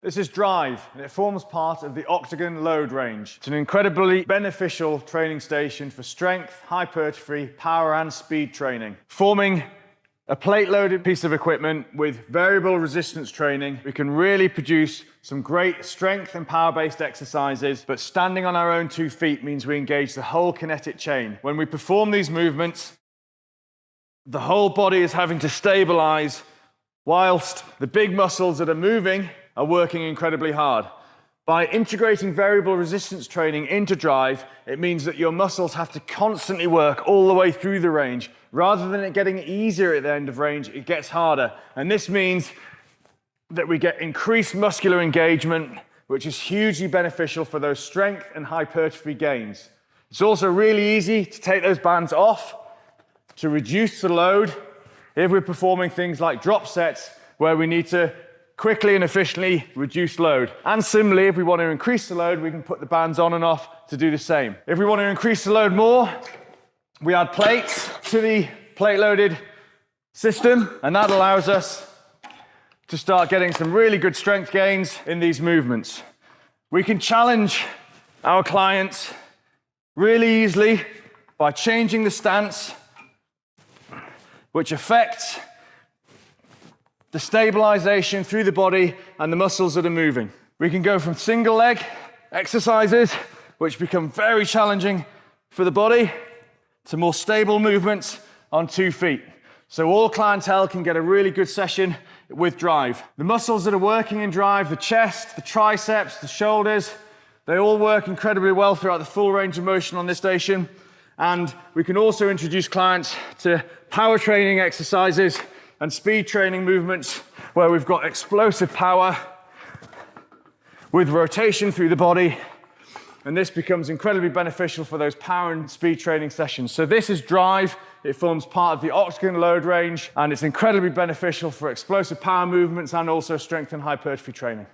This is Drive, and it forms part of the Octagon LOAD range. It's an incredibly beneficial training station for strength, hypertrophy, power and speed training. Forming a plate-loaded piece of equipment with variable resistance training, we can really produce some great strength and power-based exercises, but standing on our own 2 feet means we engage the whole kinetic chain. When we perform these movements, the whole body is having to stabilize whilst the big muscles that are moving are working incredibly hard. By integrating variable resistance training into Drive, it means that your muscles have to constantly work all the way through the range. Rather than it getting easier at the end of range, it gets harder. And this means that we get increased muscular engagement, which is hugely beneficial for those strength and hypertrophy gains. It's also really easy to take those bands off to reduce the load if we're performing things like drop sets where we need to quickly and efficiently reduce load. And similarly, if we want to increase the load, we can put the bands on and off to do the same. If we want to increase the load more, we add plates to the plate-loaded system, and that allows us to start getting some really good strength gains in these movements. We can challenge our clients really easily by changing the stance, which affects the stabilization through the body and the muscles that are moving. We can go from single leg exercises, which become very challenging for the body, to more stable movements on 2 feet. So all clientele can get a really good session with Drive. The muscles that are working in Drive, the chest, the triceps, the shoulders, they all work incredibly well throughout the full range of motion on this station. And we can also introduce clients to power training exercises and speed training movements where we've got explosive power with rotation through the body. And this becomes incredibly beneficial for those power and speed training sessions. So this is Drive. It forms part of the Octagon LOAD range, and it's incredibly beneficial for explosive power movements and also strength and hypertrophy training.